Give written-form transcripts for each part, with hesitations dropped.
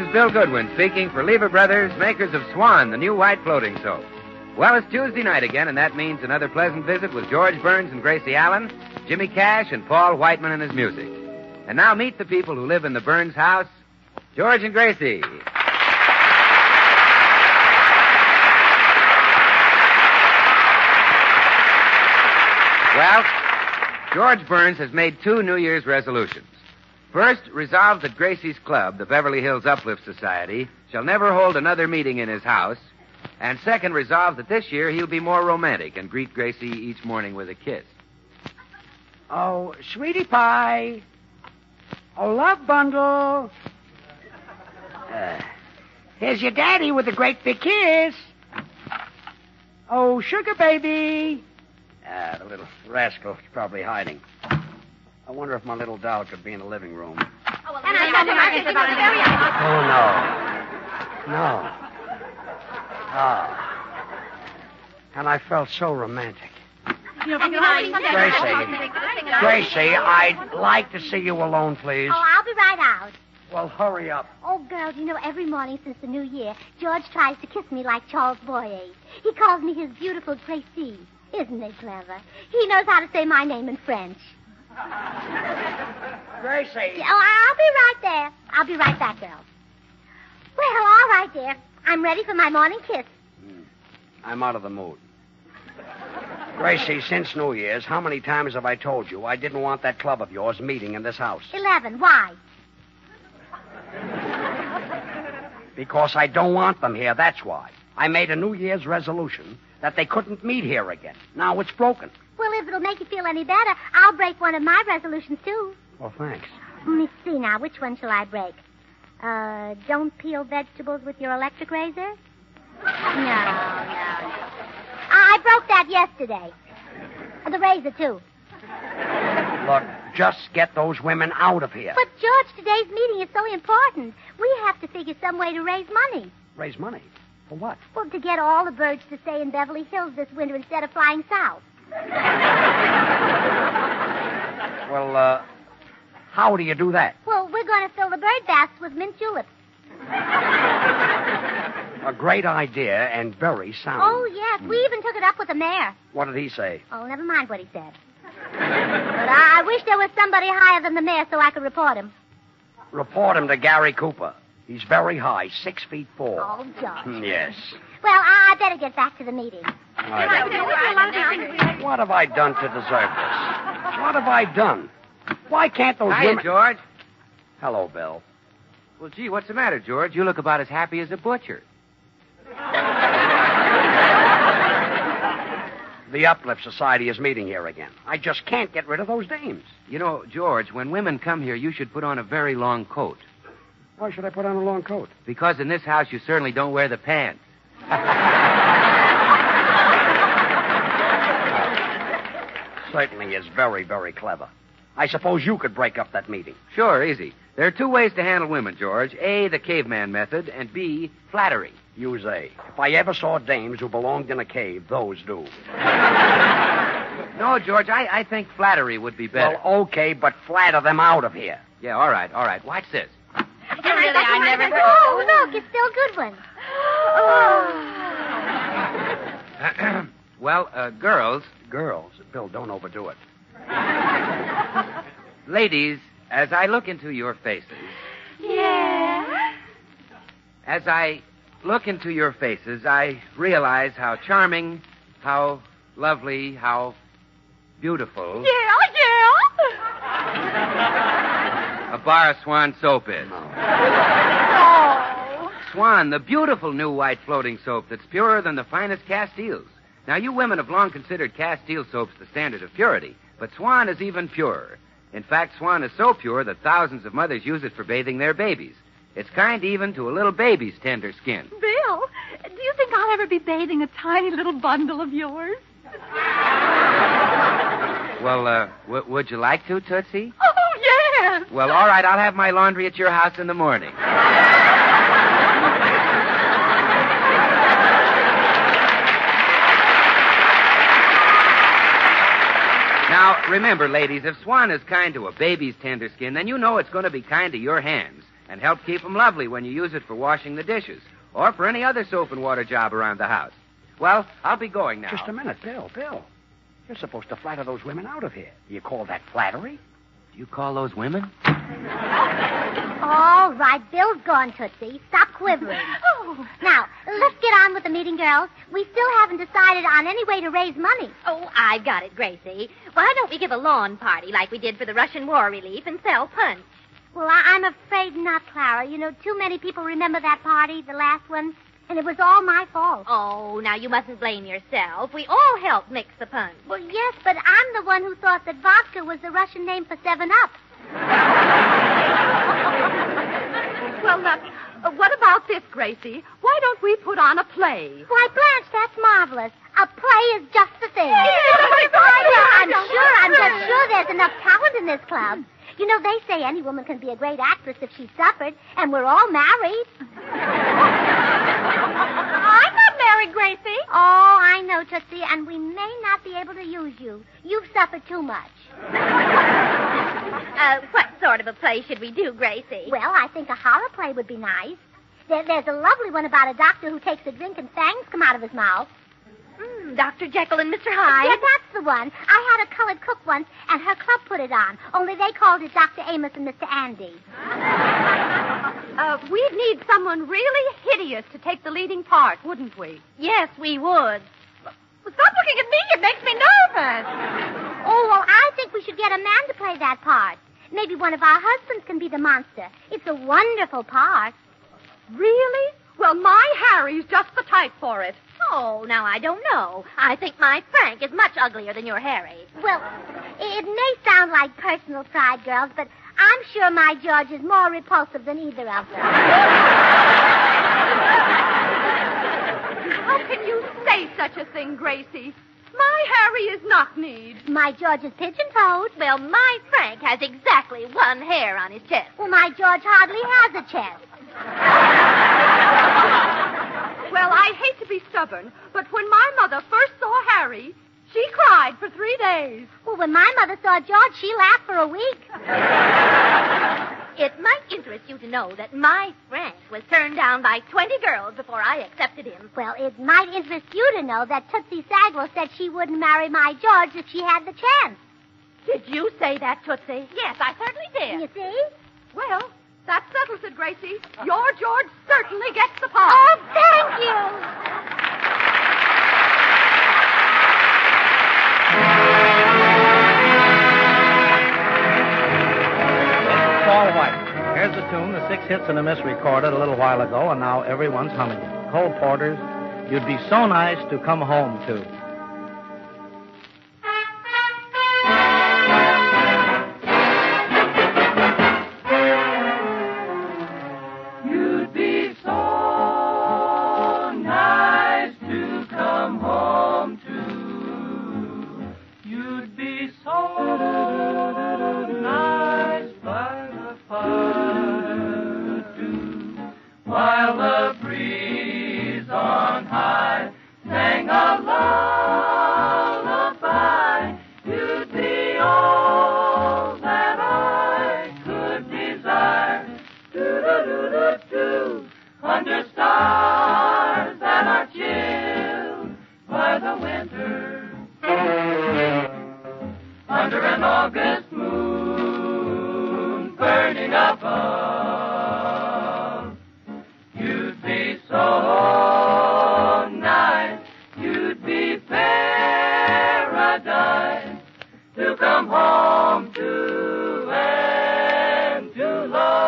is Bill Goodwin speaking for Lever Brothers, makers of Swan, the new white floating soap. Well, it's Tuesday night again, and that means another pleasant visit with George Burns and Gracie Allen, Jimmy Cash, and Paul Whiteman and his music. And now meet the people who live in the Burns house, George and Gracie. Well, George Burns has made 2 New Year's resolutions. First, resolve that Gracie's club, the Beverly Hills Uplift Society, shall never hold another meeting in his house. And second, resolve that this year he'll be more romantic and greet Gracie each morning with a kiss. Oh, sweetie pie. Oh, love bundle. Here's your daddy with a great big kiss. Oh, sugar baby. The little rascal's probably hiding. I wonder if my little doll could be in the living room. Oh, no. No. Oh. And I felt so romantic. Gracie, I'd like to see you alone, please. Oh, I'll be right out. Well, hurry up. Oh, girls, every morning since the new year, George tries to kiss me like Charles Boyer. He calls me his beautiful Gracie. Isn't it clever? He knows how to say my name in French. Gracie. Oh, I'll be right there. I'll be right back, girls. Well, all right, dear. I'm ready for my morning kiss. I'm out of the mood. Gracie, since New Year's, how many times have I told you I didn't want that club of yours meeting in this house? 11. Why? Because I don't want them here, that's why. I made a New Year's resolution that they couldn't meet here again. Now it's broken. Well, if it'll make you feel any better, I'll break one of my resolutions, too. Well, thanks. Let me see now. Which one shall I break? Don't peel vegetables with your electric razor? No. I broke that yesterday. The razor, too. Look, just get those women out of here. But, George, today's meeting is so important. We have to figure some way to raise money. Raise money? For what? Well, to get all the birds to stay in Beverly Hills this winter instead of flying south. Well, how do you do that? Well, we're going to fill the bird baths with mint juleps. A great idea and very sound. Oh, yes. We even took it up with the mayor. What did he say? Oh, never mind what he said. But I wish there was somebody higher than the mayor so I could report him. Report him to Gary Cooper. He's very high, 6'4". Oh, George. Yes. Well, I better get back to the meeting. What have I done to deserve this? What have I done? Why can't those Hiya, women... George. Hello, Bill. Well, gee, what's the matter, George? You look about as happy as a butcher. The Uplift Society is meeting here again. I just can't get rid of those dames. You know, George, when women come here, you should put on a very long coat. Why should I put on a long coat? Because in this house, you certainly don't wear the pants. Certainly is very, very clever. I suppose you could break up that meeting. Sure, easy. There are 2 ways to handle women, George. A, the caveman method, and B, flattery. Use A. If I ever saw dames who belonged in a cave, those do. No, George, I think flattery would be better. Well, okay, but flatter them out of here. Yeah, all right. Watch this. I never... Oh, look, it's Bill Goodwin. Oh. Well, girls... Girls? Bill, don't overdo it. Ladies, as I look into your faces... Yeah? As I look into your faces, I realize how charming, how lovely, how beautiful... Yeah. a bar of Swan soap is. Oh. Swan, the beautiful new white floating soap that's purer than the finest Castiles. Now, you women have long considered Castile soaps the standard of purity, but Swan is even purer. In fact, Swan is so pure that thousands of mothers use it for bathing their babies. It's kind even to a little baby's tender skin. Bill, do you think I'll ever be bathing a tiny little bundle of yours? Well, would you like to, Tootsie? Oh, yes. Well, all right, I'll have my laundry at your house in the morning. Now, remember, ladies, if Swan is kind to a baby's tender skin, then you know it's going to be kind to your hands. and help keep 'em lovely when you use it for washing the dishes or for any other soap and water job around the house. Well, I'll be going now. Just a minute, Bill. You're supposed to flatter those women out of here. Do you call that flattery? Do you call those women? All right, Bill's gone, Tootsie. Stop quivering. Oh. Now, let's get on with the meeting, girls. We still haven't decided on any way to raise money. Oh, I've got it, Gracie. Why don't we give a lawn party like we did for the Russian war relief and sell punch? Well, I'm afraid not, Clara. You know, too many people remember that party, the last one, and it was all my fault. Oh, now you mustn't blame yourself. We all helped mix the punch. Well, yes, but I'm the one who thought that vodka was the Russian name for 7-Up. Well, what about this, Gracie? Why don't we put on a play? Why, Blanche, that's marvelous. A play is just the thing. I'm just sure there's enough talent in this club. You know, they say any woman can be a great actress if she suffered, and we're all married. I'm not married, Gracie. Oh, I know, Tootsie, and we may not be able to use you. You've suffered too much. What sort of a play should we do, Gracie? Well, I think a horror play would be nice. There's a lovely one about a doctor who takes a drink and fangs come out of his mouth. Dr. Jekyll and Mr. Hyde? Yeah, that's the one. I had a colored cook once, and her club put it on. Only they called it Dr. Amos and Mr. Andy. We'd need someone really hideous to take the leading part, wouldn't we? Yes, we would. Well, stop looking at me. It makes me nervous. Oh, well, I think we should get a man to play that part. Maybe one of our husbands can be the monster. It's a wonderful part. Really? Well, my Harry's just the type for it. Oh, now I don't know. I think my Frank is much uglier than your Harry. Well, it may sound like personal pride, girls, but I'm sure my George is more repulsive than either of them. How can you say such a thing, Gracie? My Harry is knock-kneed. My George is pigeon-toed. Well, my Frank has exactly one hair on his chest. Well, my George hardly has a chest. Well, I hate to be stubborn, but when my mother first saw Harry, she cried for 3 days. Well, when my mother saw George, she laughed for a week. It might interest you to know that my Frank was turned down by 20 girls before I accepted him. Well, it might interest you to know that Tootsie Sagwell said she wouldn't marry my George if she had the chance. Did you say that, Tootsie? Yes, I certainly did. You see? Well, that settles it, Gracie. Your George certainly gets the part. Oh, thank you. All right. Here's the tune, the 6 hits and a miss recorded a little while ago, and now everyone's humming it. Cole Porter's You'd Be So Nice to Come Home To. You'd be so nice to come home to. You'd be so nice by the fire too, while the breeze on high sang a lullaby. You'd be all that I could desire. Do-do-do-do-do, under stars that are chilled by the winter, under an August moon burning above. You'd be so nice, you'd be paradise to come home to and to love.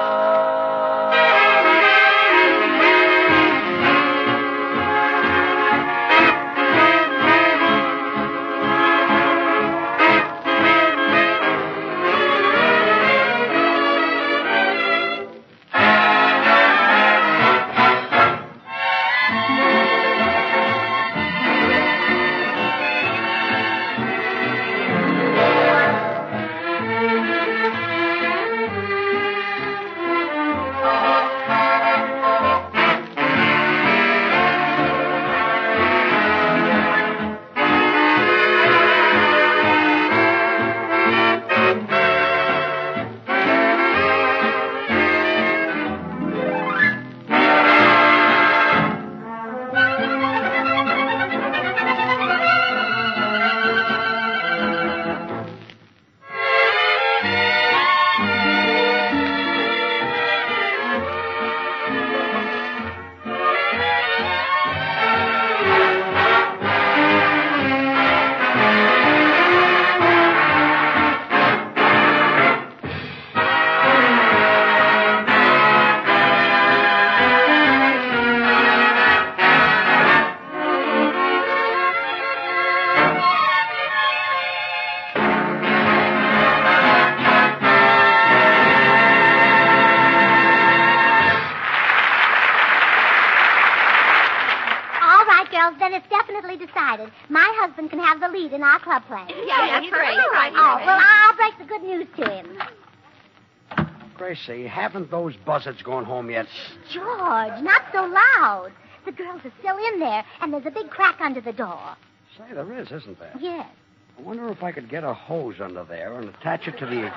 Well, then it's definitely decided. My husband can have the lead in our club play. Yeah, that's great. Oh, well, I'll break the good news to him. Gracie, haven't those buzzards gone home yet? George, not so loud. The girls are still in there, and there's a big crack under the door. Say, there is, isn't there? Yes. I wonder if I could get a hose under there and attach it to the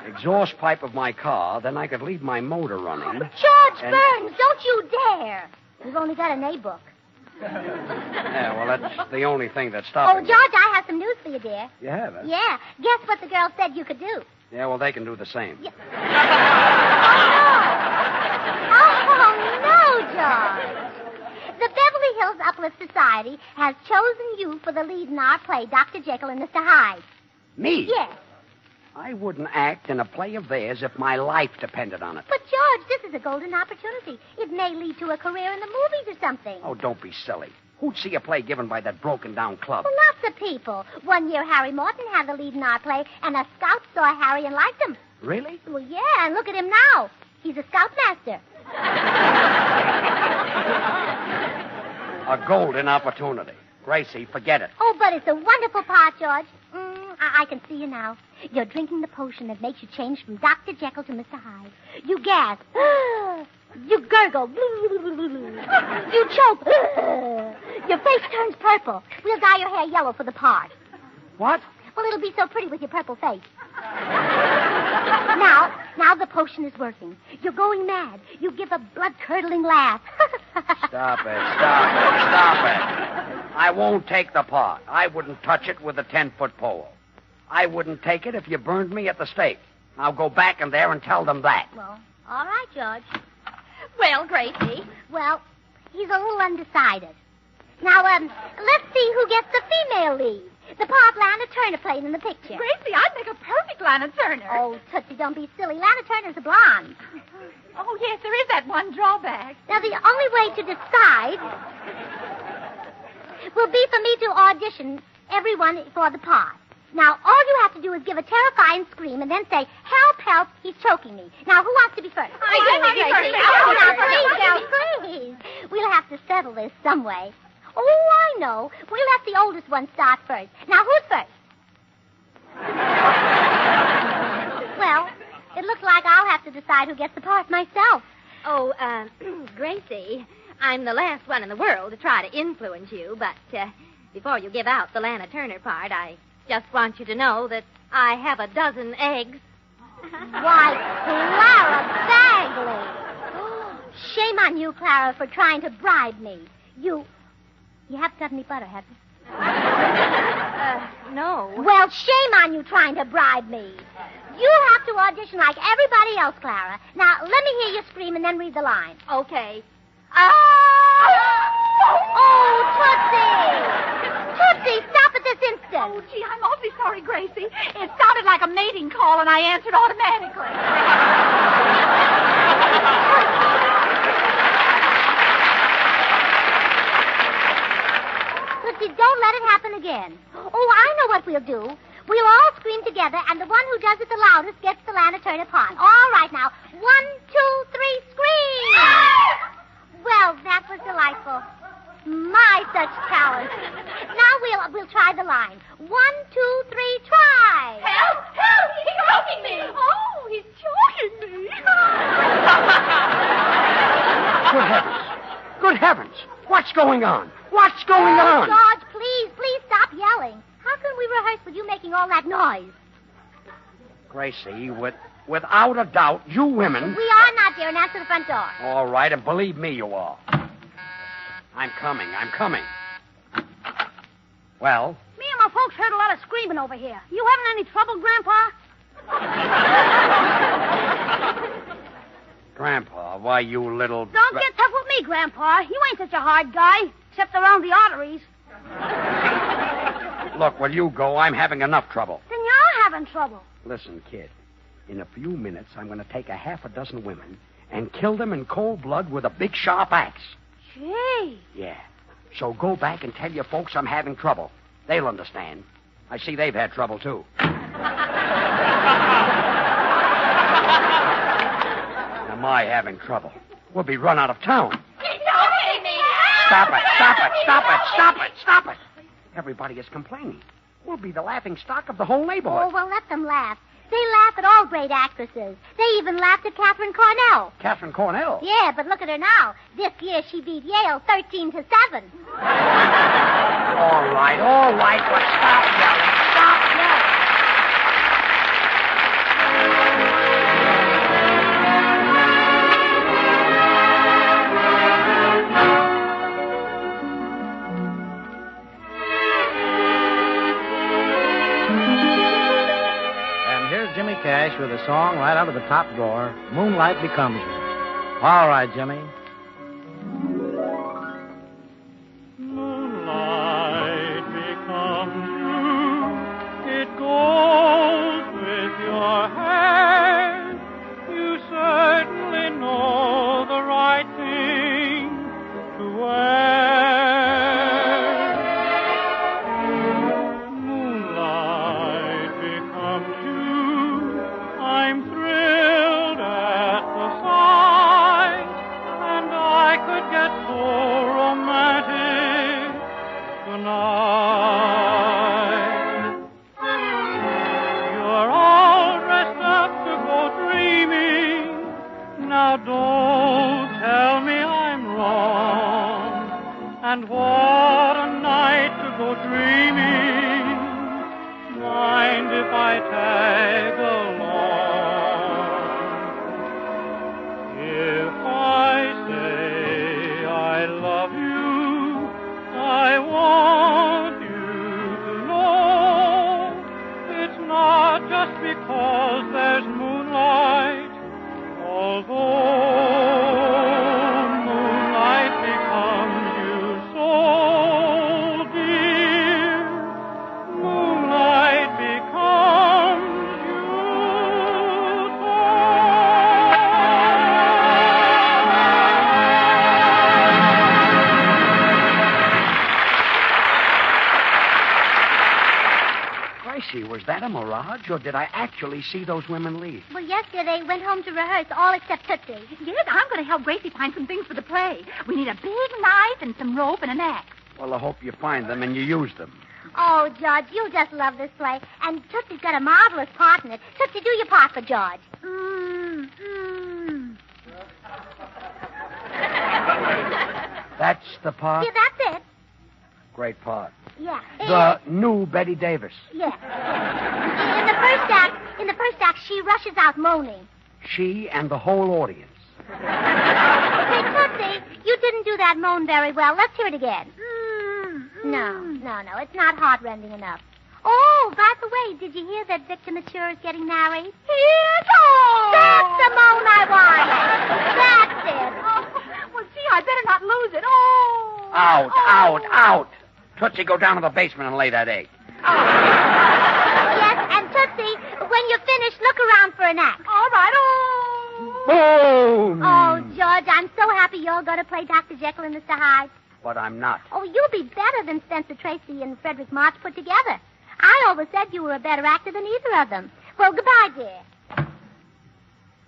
exhaust pipe of my car. Then I could leave my motor running. George And- Burns, don't you dare. We've only got an A book. Yeah, well, that's the only thing that's Oh, stopping George, I have some news for you, dear. me. You have it? Yeah. Guess what the girls said you could do? Yeah, well, they can do the same. Yeah. Oh, no, George. The Beverly Hills Uplift Society has chosen you for the lead in our play, Dr. Jekyll and Mr. Hyde. Me? Yes. I wouldn't act in a play of theirs if my life depended on it. But, George, this is a golden opportunity. It may lead to a career in the movies or something. Oh, don't be silly. Who'd see a play given by that broken-down club? Well, lots of people. One year, Harry Morton had the lead in our play, and a scout saw Harry and liked him. Really? Well, yeah, and look at him now. He's a scoutmaster. A golden opportunity. Gracie, forget it. Oh, but it's a wonderful part, George. I can see you now. You're drinking the potion that makes you change from Dr. Jekyll to Mr. Hyde. You gasp. You gurgle. You choke. Your face turns purple. We'll dye your hair yellow for the part. What? Well, it'll be so pretty with your purple face. Now the potion is working. You're going mad. You give a blood-curdling laugh. Stop it. I won't take the part. I wouldn't touch it with a 10-foot pole. I wouldn't take it if you burned me at the stake. I'll go back in there and tell them that. Well, all right, George. Well, Gracie. Well, he's a little undecided. Now, let's see who gets the female lead. The part Lana Turner played in the picture. Gracie, I'd make a perfect Lana Turner. Oh, Tootsie, don't be silly. Lana Turner's a blonde. Oh, yes, there is that one drawback. Now, the only way to decide will be for me to audition everyone for the part. Now, all you have to do is give a terrifying scream and then say, "Help, help, he's choking me." Now, who wants to be first? I do, Gracie. Oh, now, please, girls, please. We'll have to settle this some way. Oh, I know. We'll let the oldest one start first. Now, who's first? Well, it looks like I'll have to decide who gets the part myself. Oh, Gracie, I'm the last one in the world to try to influence you, but before you give out the Lana Turner part, I just want you to know that I have a dozen eggs. Why, Clara Bagley. Shame on you, Clara, for trying to bribe me. You haven't got any butter, have you? No. Well, shame on you trying to bribe me. You have to audition like everybody else, Clara. Now, let me hear you scream and then read the line. Okay. Oh, Tootsie! Tootsie, stop at this instant. Oh, gee, I'm awfully sorry, Gracie. It sounded like a mating call, and I answered automatically. Tootsie, don't let it happen again. Oh, I know what we'll do. We'll all scream together, and the one who does it the loudest gets the Lana Turner part. All right, now. 1, 2, 3, scream! Well, that was delightful. My, such talent. Now we'll try the line. 1, 2, 3, try. Help! Help! He's choking me! Oh, he's choking me! Good heavens. Good heavens. What's going on? What's going on? George, please stop yelling. How can we rehearse with you making all that noise? Gracie, without a doubt, you women... We are not, dear, and answer the front door. All right, and believe me, you are. I'm coming. Well? Me and my folks heard a lot of screaming over here. You having any trouble, Grandpa? Grandpa, why, you little... Don't get tough with me, Grandpa. You ain't such a hard guy, except around the arteries. Look, will you go? I'm having enough trouble. Then you're having trouble. Listen, kid. In a few minutes, I'm going to take a half a dozen women and kill them in cold blood with a big sharp axe. Gee. Yeah. So go back and tell your folks I'm having trouble. They'll understand. I see they've had trouble, too. Am I having trouble? We'll be run out of town. He's choking me! Stop it, stop it, stop it, stop it, stop it. Everybody is complaining. We'll be the laughing stock of the whole neighborhood. Oh, well, let them laugh. They laugh at all great actresses. They even laughed at Catherine Cornell. Catherine Cornell? Yeah, but look at her now. This year she beat Yale 13-7. All right, but stop yelling. Stop yelling. Jimmy Cash with a song right out of the top drawer, Moonlight Becomes You. All right, Jimmy. Moonlight becomes you. It goes with your hair. You certainly know the right thing to wear. Moonlight becomes you. I'm thrilled at the sight, and I could get so romantic tonight. You're all dressed up to go dreaming. Now don't tell me I'm wrong. And what a night to go dreaming. Mind if I tag along? If I say I love you, I want you to know it's not just because there's moonlight, although moonlight becomes you so dear. Moonlight becomes you so. Gracie, was that a mirage, or did I actually see those women leave? Well, yesterday they went home to rehearse, all except Tootsie. Yes, I'm going to help Gracie find some things for the play. We need a big knife and some rope and an axe. Well, I hope you find them and you use them. Oh, George, you'll just love this play. And Tootsie's got a marvelous part in it. Tootsie, do your part for George. That's the part? Yeah, that's it. Great part. Yeah. The new Betty Davis. Yeah. In the first act, she rushes out moaning. She and the whole audience. Hey, Tootsie, you didn't do that moan very well. Let's hear it again. No, it's not heart-rending enough. Oh, by the way, did you hear that Victor Mature is getting married? That's the moan I wanted. That's it. Well, gee, I better not lose it. Oh. Out. Tootsie, go down to the basement and lay that egg. Yes, and Tootsie, when you're finished, look around for an axe. All right. Boom! Oh, George, I'm so happy you're going to play Dr. Jekyll and Mr. Hyde. But I'm not. Oh, you'll be better than Spencer Tracy and Frederick March put together. I always said you were a better actor than either of them. Well, goodbye, dear.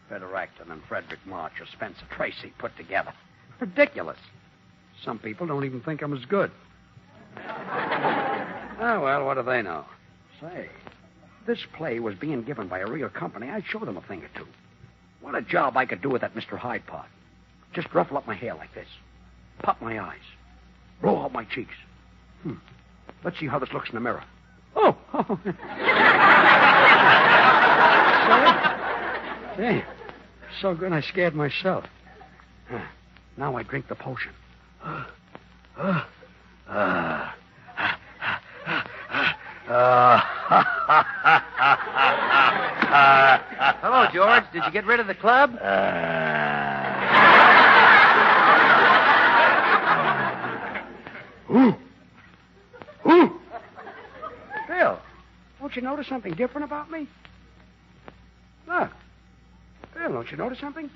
Better actor than Frederick March or Spencer Tracy put together. Ridiculous. Some people don't even think I'm as good. Oh, well, what do they know? Say, if this play was being given by a real company, I'd show them a thing or two. What a job I could do with that Mr. Hyde part. Just ruffle up my hair like this. Pop my eyes. Roll out my cheeks. Let's see how this looks in the mirror. Oh. Hey, so good I scared myself. Now I drink the potion. Hello, George. Did you get rid of the club? Bill, don't you notice something different about me? Look. Bill, don't you notice something?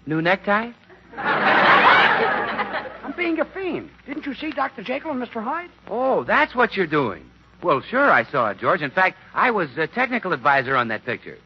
New necktie? I'm being a fiend. Didn't you see Dr. Jekyll and Mr. Hyde? Oh, that's what you're doing. Well, sure, I saw it, George. In fact, I was a technical advisor on that picture.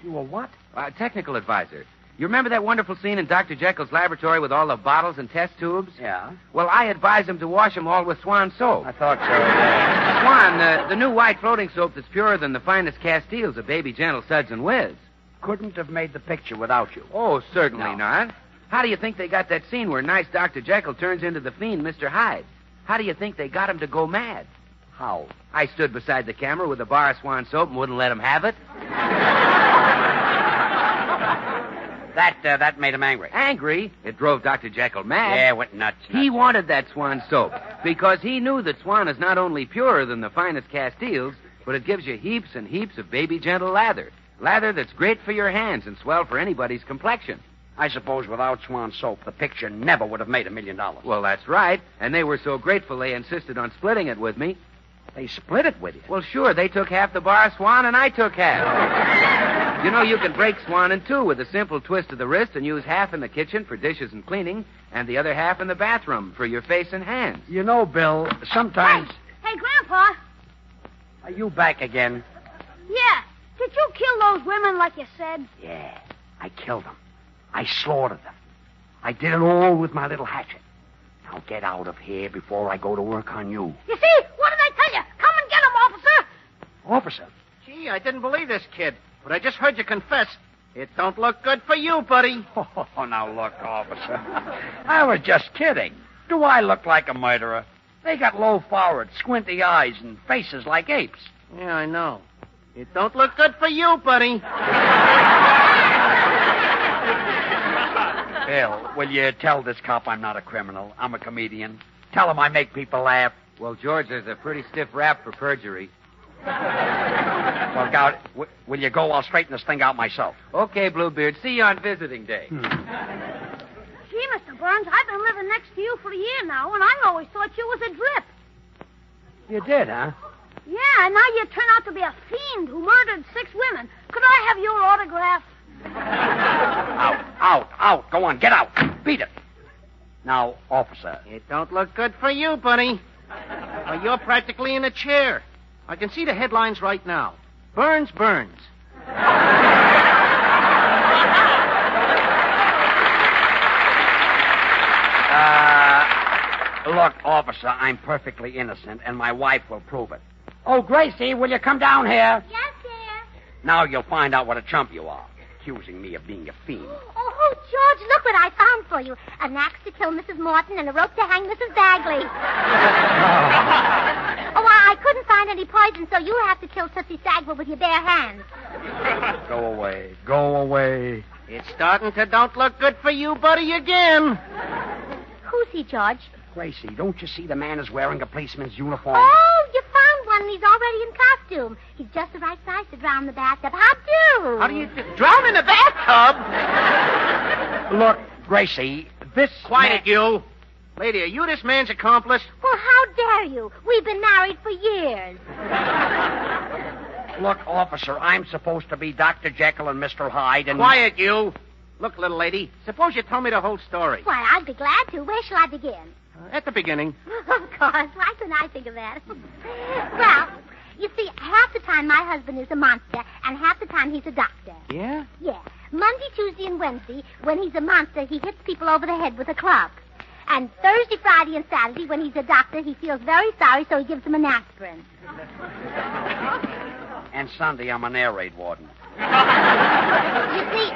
You were what? Technical advisor. You remember that wonderful scene in Dr. Jekyll's laboratory with all the bottles and test tubes? Yeah? Well, I advised him to wash them all with Swan soap. I thought so. Swan, the new white floating soap that's purer than the finest Castiles of Baby Gentle Suds and Whiz. Couldn't have made the picture without you. Oh, certainly No. not. How do you think they got that scene where nice Dr. Jekyll turns into the fiend, Mr. Hyde? How do you think they got him to go mad? How? I stood beside the camera with a bar of Swan soap and wouldn't let him have it. That made him angry. Angry? It drove Dr. Jekyll mad. Yeah, went nuts. He wanted that Swan soap because he knew that Swan is not only purer than the finest Castiles, but it gives you heaps and heaps of Baby Gentle lather. Lather that's great for your hands and swell for anybody's complexion. I suppose without Swan soap, the picture never would have made $1 million. Well, that's right. And they were so grateful they insisted on splitting it with me. They split it with you. Well, sure, they took half the bar of Swan and I took half. You know, you can break Swan in two with a simple twist of the wrist and use half in the kitchen for dishes and cleaning and the other half in the bathroom for your face and hands. You know, Bill, sometimes... Hey, Grandpa. Are you back again? Yeah. Did you kill those women like you said? Yeah, I killed them. I slaughtered them. I did it all with my little hatchet. Now get out of here before I go to work on you. You see? What did I tell you? Come and get him, officer. Officer. Gee, I didn't believe this kid, but I just heard you confess. It don't look good for you, buddy. Oh, now look, officer. I was just kidding. Do I look like a murderer? They got low foreheads, squinty eyes, and faces like apes. Yeah, I know. It don't look good for you, buddy. Bill, will you tell this cop I'm not a criminal? I'm a comedian. Tell him I make people laugh. Well, George, there's a pretty stiff rap for perjury. Well, God, will you go? I'll straighten this thing out myself. Okay, Bluebeard. See you on visiting day. Gee, Mr. Burns, I've been living next to you for a year now, and I always thought you was a drip. You did, huh? Yeah, and now you turn out to be a fiend who murdered 6 women. Could I have your autograph? Out. Go on, get out. Beat it. Now, officer. It don't look good for you, buddy. Well, you're practically in a chair. I can see the headlines right now. Burns. Look, officer, I'm perfectly innocent, and my wife will prove it. Oh, Gracie, will you come down here? Yes, dear. Now you'll find out what a chump you are, accusing me of being a fiend. Oh, George, look what I found for you. An axe to kill Mrs. Morton and a rope to hang Mrs. Bagley. Oh, I couldn't find any poison, so you have to kill Tootsie Sagwell with your bare hands. Go away. It's starting to don't look good for you, buddy, again. Who's he, George? Gracie, don't you see the man is wearing a policeman's uniform? Oh, you found one and he's already in costume. He's just the right size to drown the bathtub. How-do? How do you drown in a bathtub? Look, Gracie, this Quiet, you. Lady, are you this man's accomplice? Well, how dare you? We've been married for years. Look, officer, I'm supposed to be Dr. Jekyll and Mr. Hyde, and... Quiet, you. Look, little lady, suppose you tell me the whole story. Why, I'd be glad to. Where shall I begin? At the beginning. Of course. Why couldn't I think of that? Well, you see, half the time my husband is a monster, and half the time he's a doctor. Yeah? Yeah. Monday, Tuesday, and Wednesday, when he's a monster, he hits people over the head with a club. And Thursday, Friday, and Saturday, when he's a doctor, he feels very sorry, so he gives them an aspirin. And Sunday, I'm an air raid warden. You see,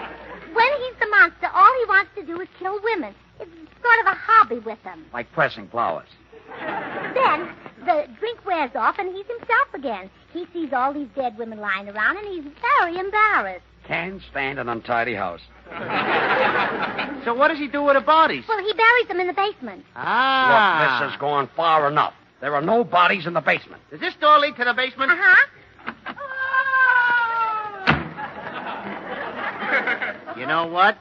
when he's the monster, all he wants to do is kill women. It's sort of a hobby with him. Like pressing flowers. Then the drink wears off, and he's himself again. He sees all these dead women lying around, and he's very embarrassed. Can't stand an untidy house. So what does he do with the bodies? Well, he buries them in the basement. Ah. Look, this has gone far enough. There are no bodies in the basement. Does this door lead to the basement? Uh-huh. You know what?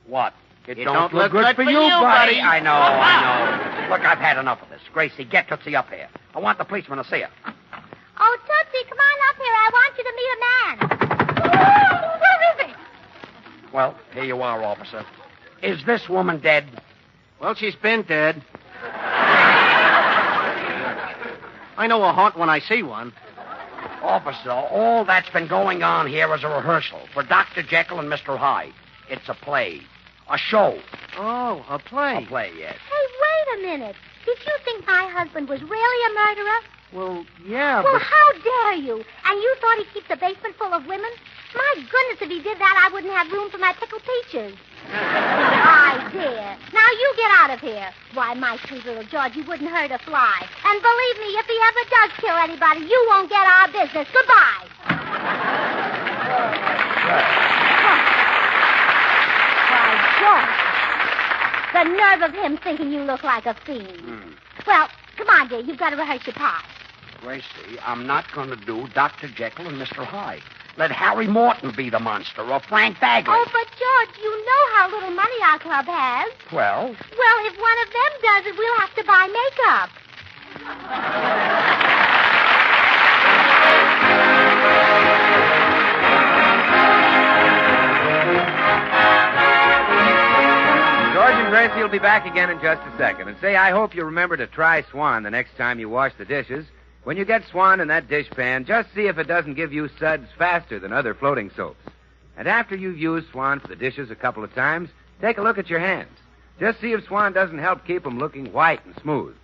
What? It don't look good for you, buddy. I know. Look, I've had enough of this. Gracie, get Tootsie up here. I want the policeman to see her. Oh, Tootsie, come on up here. I want you to meet a man. Where is he? Well, here you are, officer. Is this woman dead? Well, she's been dead. I know a haunt when I see one. Officer, all that's been going on here is a rehearsal for Dr. Jekyll and Mr. Hyde. It's a play. A show. Oh, a play. A play, yes. Hey, wait a minute. Did you think my husband was really a murderer? Well, yeah, Well, but... how dare you? And you thought he'd keep the basement full of women? My goodness, if he did that, I wouldn't have room for my pickled peaches. I dare. Now you get out of here. Why, my sweet little George, you wouldn't hurt a fly. And believe me, if he ever does kill anybody, you won't get our business. Goodbye. Why, George, the nerve of him thinking you look like a fiend. Well, come on, dear. You've got to rehearse your part. Gracie, I'm not going to do Dr. Jekyll and Mr. Hyde. Let Harry Morton be the monster or Frank Bagley. Oh, but, George, you know how little money our club has. Well? Well, if one of them does it, we'll have to buy makeup. George and Gracie will be back again in just a second. And say, I hope you remember to try Swan the next time you wash the dishes. When you get Swan in that dishpan, just see if it doesn't give you suds faster than other floating soaps. And after you've used Swan for the dishes a couple of times, take a look at your hands. Just see if Swan doesn't help keep them looking white and smooth.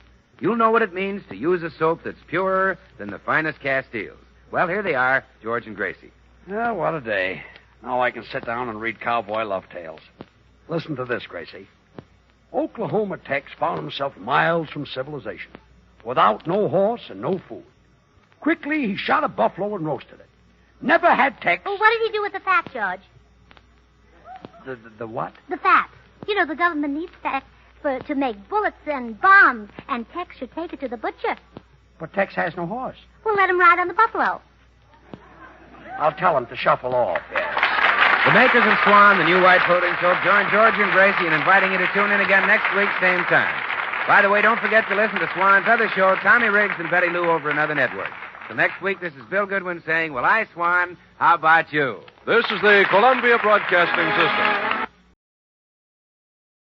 You'll know what it means to use a soap that's purer than the finest Castiles. Well, here they are, George and Gracie. Oh, what a day. Now I can sit down and read cowboy love tales. Listen to this, Gracie. Oklahoma Tex found himself miles from civilization, without no horse and no food. Quickly, he shot a buffalo and roasted it. Never had Tex... Well, what did he do with the fat, George? The what? The fat. You know, the government needs fat to make bullets and bombs, and Tex should take it to the butcher. But Tex has no horse. Well, let him ride on the buffalo. I'll tell him to shuffle off. The makers of Swan, the new white floating soap, join George and Gracie in inviting you to tune in again next week, same time. By the way, don't forget to listen to Swan's other show, Tommy Riggs and Betty Lou, over another network. So next week, this is Bill Goodwin saying, well, I, Swan, how about you? This is the Columbia Broadcasting System.